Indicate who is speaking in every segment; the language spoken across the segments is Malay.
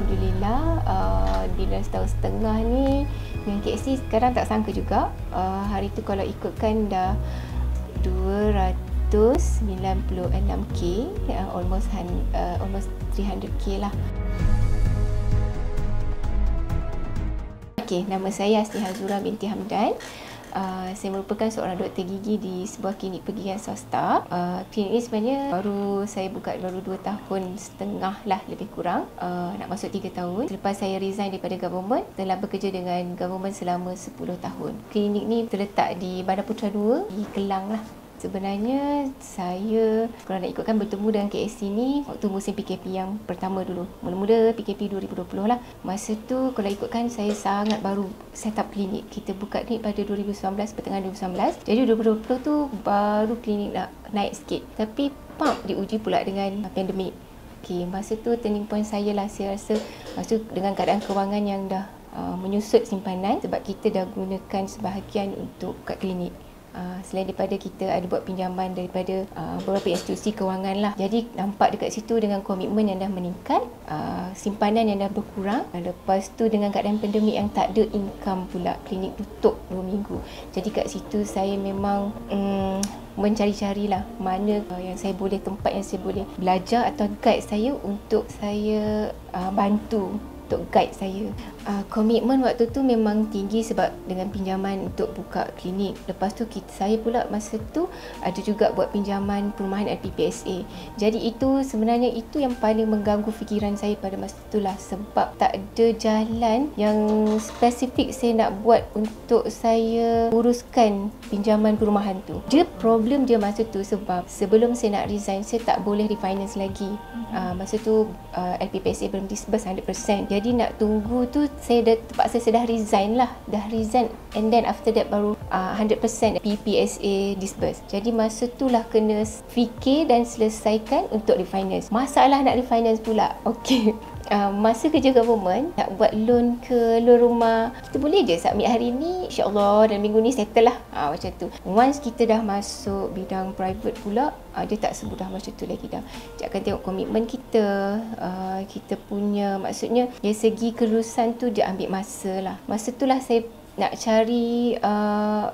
Speaker 1: Alhamdulillah bila setahun setengah ni dengan KFC sekarang tak sangka juga. Hari tu kalau ikutkan dah 296k, almost 300k lah. Okay, nama saya Asli Hazura binti Hamdan. Saya merupakan seorang doktor gigi di sebuah klinik pergigian swasta. Klinik ini sebenarnya baru saya buka baru 2 tahun setengah lah lebih kurang. Nak masuk 3 tahun. Selepas saya resign daripada government, telah bekerja dengan government selama 10 tahun. Klinik ni terletak di Bandar Putra 2 di Kelang lah. Sebenarnya saya kalau nak ikutkan bertemu dengan KFC ni waktu musim PKP yang pertama dulu. Mula-mula PKP 2020 lah. Masa tu kalau ikutkan saya sangat baru set up klinik. Kita buka klinik pada 2019, pertengahan 2019. Jadi 2020 tu baru klinik nak naik sikit. Tapi diuji pula dengan pandemik. Okay, masa tu turning point saya lah. Saya rasa masa tu dengan keadaan kewangan yang dah menyusut simpanan sebab kita dah gunakan sebahagian untuk buka klinik. Selain daripada kita ada buat pinjaman daripada beberapa institusi kewangan lah. Jadi nampak dekat situ dengan komitmen yang dah meningkat, simpanan yang dah berkurang. Lepas tu dengan keadaan pandemik yang tak ada income pula, klinik tutup 2 minggu. Jadi kat situ saya memang mencari-carilah mana yang saya boleh, tempat yang saya boleh belajar atau guide saya untuk saya bantu untuk guide saya. Komitmen waktu tu memang tinggi sebab dengan pinjaman untuk buka klinik. Lepas tu saya pula masa tu ada juga buat pinjaman perumahan LPPSA. Jadi itu sebenarnya itu yang paling mengganggu fikiran saya pada masa itulah, sebab tak ada jalan yang spesifik saya nak buat untuk saya uruskan pinjaman perumahan tu. Problem dia masa tu sebab sebelum saya nak resign saya tak boleh refinance lagi. Masa tu LPPSA belum disburse 100%. Jadi nak tunggu tu saya dah resign lah. Dah resign and then after that baru 100% PPSA disburse. Jadi masa tu lah kena fikir dan selesaikan untuk refinance. Masalah nak refinance pula. Okay. Masa kerja government nak buat loan rumah, kita boleh je submit hari ni, insyaAllah dan minggu ni settle lah. Macam tu. Once kita dah masuk bidang private pula, dia tak semudah macam tu lagi dah. Dia akan tengok komitmen kita, kita punya, maksudnya dari segi kelulusan tu dia ambil masa lah. Masa tu lah saya nak cari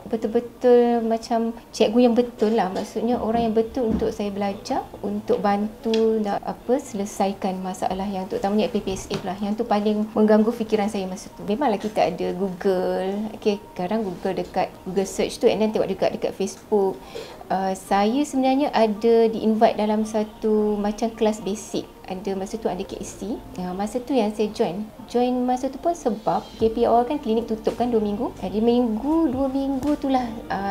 Speaker 1: betul-betul macam cikgu yang betul lah, maksudnya orang yang betul untuk saya belajar, untuk bantu nak selesaikan masalah yang terutamanya PPSA lah, yang tu paling mengganggu fikiran saya masa tu. Memanglah kita ada Google, okay, sekarang Google dekat Google search tu and then tengok dekat Facebook. Saya sebenarnya ada di-invite dalam satu macam kelas basic. Masa tu ada KSC. Masa tu yang saya join masa tu pun sebab KP awal kan klinik tutup kan 2 minggu. Jadi 2 minggu tu lah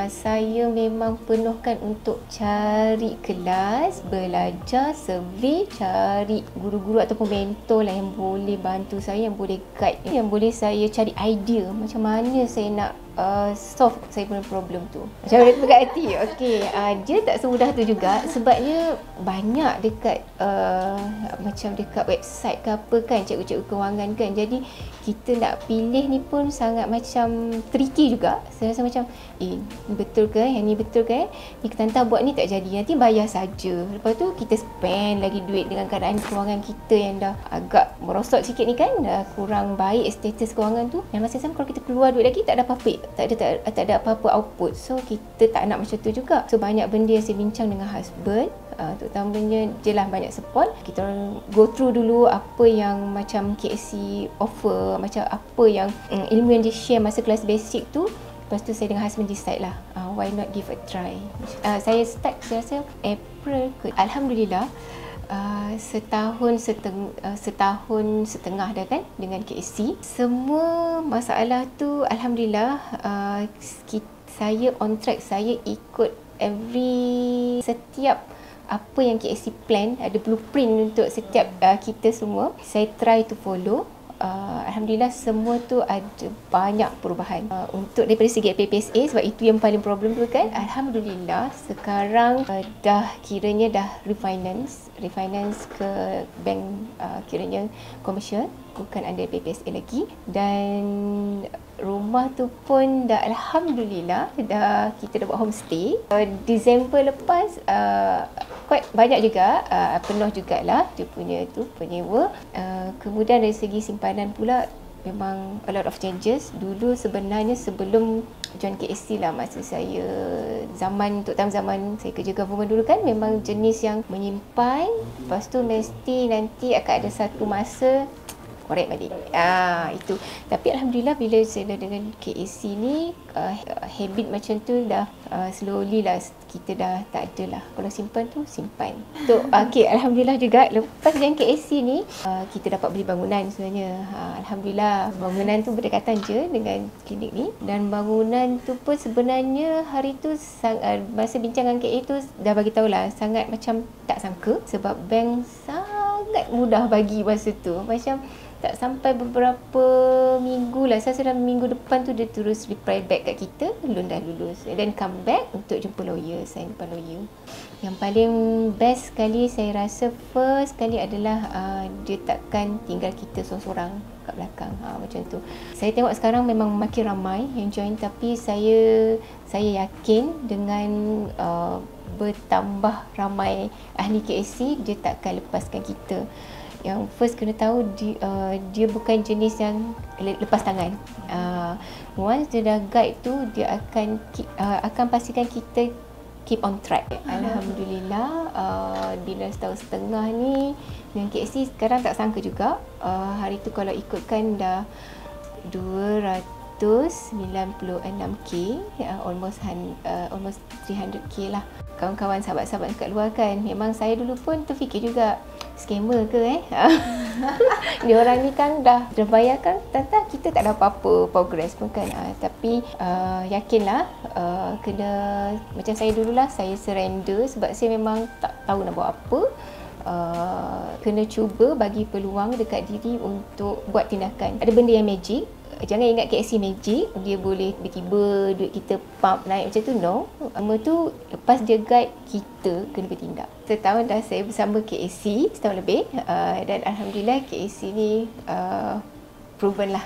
Speaker 1: saya memang penuhkan untuk cari kelas, belajar, survey, cari guru-guru ataupun mentor lah yang boleh bantu saya, yang boleh guide, yang boleh saya cari idea macam mana saya nak solve saya punya problem tu. Macam mana dekat hati. Okay, dia tak semudah tu juga sebabnya banyak dekat macam dekat website ke apa kan, cikgu-cikgu kewangan kan. Jadi kita nak pilih ni pun sangat macam tricky juga. Saya rasa macam ni betul ke, yang ni betul ke, ni kita buat ni tak jadi, nanti bayar saja. Lepas tu kita spend lagi duit dengan keadaan kewangan kita yang dah agak merosot sikit ni kan, dah kurang baik status kewangan tu. Dan masa sama kalau kita keluar duit lagi tak ada apa-apa, tak ada apa-apa output. So kita tak nak macam tu juga. So banyak benda yang saya bincang dengan husband, terutamanya je lah banyak support. Kita orang go through dulu apa yang macam KSC offer, macam apa yang ilmu yang dia share masa kelas basic tu. Lepas tu saya dengan husband decide lah, why not give a try. Saya start saya rasa April ke. Alhamdulillah setahun setengah dah kan dengan KSC. Semua masalah tu Alhamdulillah saya on track. Saya ikut setiap apa yang KSC plan, ada blueprint untuk setiap kita semua. Saya try to follow. Alhamdulillah semua tu ada banyak perubahan. Untuk daripada segi PPSA, sebab itu yang paling problem tu kan, Alhamdulillah sekarang dah kiranya dah refinance ke bank, kiranya komersial, bukan under PPSA lagi. Dan rumah tu pun dah alhamdulillah kita dah buat homestay. Disember lepas quite banyak juga, penuh jugalah dia punya tu penyewa. Kemudian dari segi simpanan pula memang a lot of changes. Dulu sebenarnya sebelum join KSC lah, masa saya terutama zaman saya kerja government dulu kan, memang jenis yang menyimpan, lepas tu mesti nanti akan ada satu masa korek balik. Itu. Tapi alhamdulillah bila saya dengan KSC ni, habit macam tu dah slowly lah kita dah tak ada lah. Kalau simpan tu simpan. Okay, alhamdulillah juga lepas dengan KSC ni kita dapat beli bangunan sebenarnya. Alhamdulillah bangunan tu berdekatan je dengan klinik ni, dan bangunan tu pun sebenarnya hari tu masa bincang dengan KA tu dah bagi tahulah, sangat macam tak sangka sebab bank sangat mudah bagi masa tu. Macam tak sampai beberapa minggu lah, saya dalam minggu depan tu dia terus reply back kat kita, loan dah lulus, and then come back untuk jumpa lawyer, sign depan lawyer. Yang paling best sekali saya rasa first kali adalah dia takkan tinggal kita seorang-seorang kat belakang, macam tu. Saya tengok sekarang memang makin ramai yang join, tapi saya yakin dengan bertambah ramai ahli KSC, dia takkan lepaskan kita. Yang first kena tahu dia bukan jenis yang lepas tangan. Once dia dah guide tu, dia akan pastikan kita keep on track. Alhamdulillah, bila setahun setengah ni dengan KSC, sekarang tak sangka juga hari tu kalau ikutkan dah 296k, almost 300k lah. Kawan-kawan, sahabat-sahabat kat luar kan, memang saya dulu pun terfikir juga, scammer ke dia orang ni kan dah bayarkan, tak kita tak ada apa-apa progress pun kan. Tapi yakinlah, kena macam saya dululah, saya surrender sebab saya memang tak tahu nak buat apa. Kena cuba bagi peluang dekat diri untuk buat tindakan. Ada benda yang magic. Jangan ingat KSC magic, dia boleh tiba-tiba duit kita pump naik macam tu, no. Semua tu lepas dia guide, kita kena bertindak. Setahun dah saya bersama KSC, setahun lebih, dan alhamdulillah KSC ni proven lah.